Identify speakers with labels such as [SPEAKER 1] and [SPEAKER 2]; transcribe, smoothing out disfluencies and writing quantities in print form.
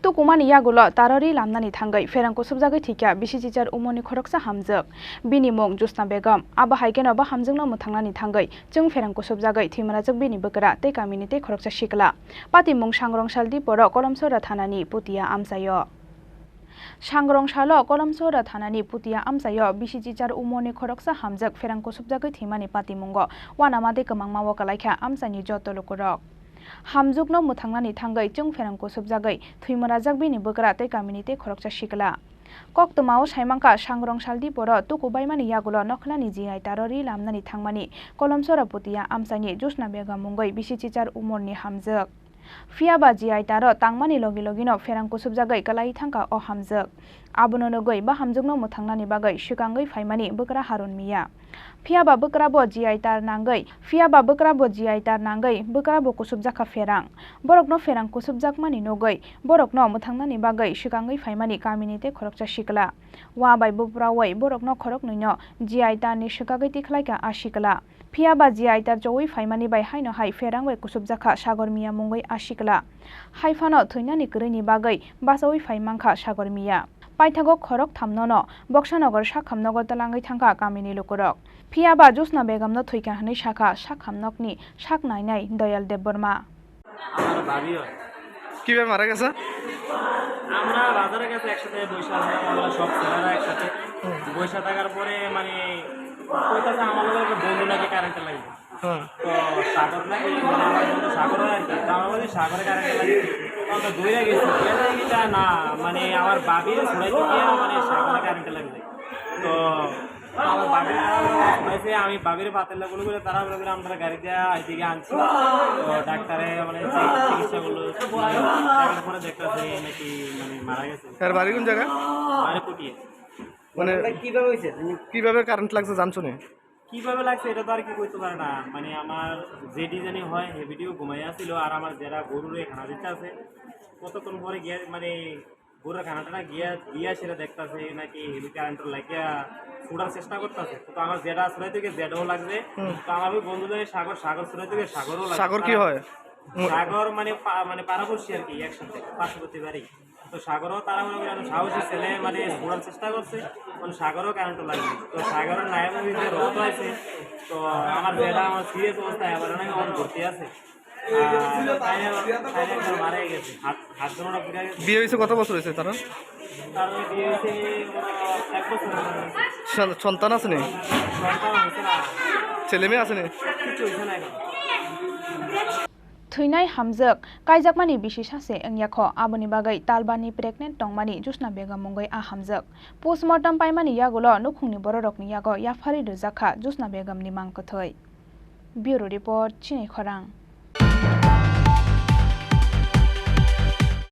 [SPEAKER 1] tukumani yagulo tarori lamnani thangai ferangko subjagai thikya bisi chichar umoni khoroksa hamjak bini mong Jusna Begum aba haikeno ba hamjungno muthangnani thangai chung ferangko subjagai thimanajak bini bokra tei kamini tei khoroksa sikla pati mong sangrong saldi poro kolomsora thanani putia amsayo Sangrong-salo Kolomsora thanani putia amsayo bisi chichar umoni khoroksa hamjak ferangko subjagai thimani pati mungo wanamade kamangma wakalaikha amsani joto lokorok Hamjukno muthangnani thangai chung ferangko subjagai thuimarajak bini bokra tei kamini tei khoroksa sikla Koktomao saimangka sangrong saldi poro tukubaimani yagulo nokhlani jiai tarori lamnani thangmani Kolomsora putia amsani Jusna Begum mungoi bisi chichar umorni hamjak Fiaba jiai taro tangmani logino ferangko subjagai kalai thangka o hamjak abono nogoi ba hamjukno muthangnani bagai sikangai faimani bokra harun miya Fiaba bokrabo jiai tar nangai bokrabo kusubjaka ferang borokno ferang kusubjakmani nogoi borokno muthangnani bagai sikangai faimani kamini tei khoroksa sikla wa bai buprawai borokno khorok nuino jiai tarni sikagai tikhlaika asikla Fiaba jiai tar joi faimani bai haino hai ferang bai kusubjaka sagor miya mungoi asikla haifano thuinani kwrwini bagai basawai faimangkha sagor miya Paithago khorok thamnono Boksanogor sakhamnogo talangai thangka kamini lokorok Fiaba Jusna Begumno thuika hanai shaka sakhamnokni saknainai Doyal Debborma
[SPEAKER 2] আমার ভাবিও
[SPEAKER 3] কিভাবে মারা গেছে
[SPEAKER 2] আমরা বাজারে গেছে একসাথে বৈশা আমরা সব ছেলেরা একসাথে বৈশা থাকার পরে মানে কইতাছে আমার লোকের একটা বন্ধু নাকি কারেন্টে লাগবে তো সাগর নাকি মানে আমার বন্ধু সাগর আর কি তো আমার বলি সাগরে কারেন্টে লাগবে তো দৌড়ে গেছি এটা না মানে আমার বাবির ছড়াইতে গিয়ে মানে সাগরে কারেন্টে লাগবে তো আমার বাবির হয়েছে আমি বাবির পাতের লাগলো করে তারা বলে আমরা গাড়ি দিয়ে এদিকে আনছি তো ডাক্তারে মানে চিকিৎসা করলো তারপরে দেখতেছে নাকি মানে মারা গেছে
[SPEAKER 3] আর বাড়ি কোন জায়গা
[SPEAKER 2] মানে কুটিয়ে
[SPEAKER 3] মানে
[SPEAKER 2] কিভাবে হয়েছে
[SPEAKER 3] কিভাবে কারেন্ট লাগছে জানছো না
[SPEAKER 2] কিভাবে লাগছে এটা তো আর কি কইতে পারে না মানে আমার যে ডিজাইনে হয় হে ভিডিও ঘুমাইয়া ছিল আর আমার যারা গরুরে খানা দিতে আছে কতক্ষণ পরে গিয়ে মানে গরুর খানাটা গিয়া সেটা দেখতেছে নাকি হেভি কারেন্ট লাগিয়া ছুটার চেষ্টা করতেছে তো আমার যেটা ছুটাই থেকে যেটাও লাগবে তো আমার ওই বন্ধুদের সাগর ছুটাই থেকে সাগরও লাগবে
[SPEAKER 3] সাগর কি হয়
[SPEAKER 2] সাগর মানে মানে পারাপড়শি আর কি একসাথে পার্শ্ববর্তী বাড়ি তো সাগরও তারা মনে করেন সাহসী ছেলে মানে ছুটার চেষ্টা করছে মানে সাগরও কারেন্ট লাগবে তো সাগরের নায়ক যে রক্ত আছে তো আমার যেটা আমার সিরিয়াস অবস্থায় আবার নাকি অন ভর্তি আছে মারা গেছে হাত জোড়া পুড়ে গেছে
[SPEAKER 3] বিয়ে হয়েছে কত বছর হয়েছে তারা
[SPEAKER 2] তার বিয়ে হয়েছে 1 বছর
[SPEAKER 3] সন্তান আছে নি
[SPEAKER 2] সন্তান হয়েছে না
[SPEAKER 3] ছেলে মেয়ে আছে নি
[SPEAKER 2] কিছু হয়েছে না এখন
[SPEAKER 1] Thuinai hamjak kaijakmani bisi sase engyakho aboni bagai talbani pregnant tongmani Jusna Begum mungoi a hamjak postmortem paimani yagulo nukhungni bororokni yago yafari rujakha Jusna Begum ni mangkothoi Bureau Report Chini Khorang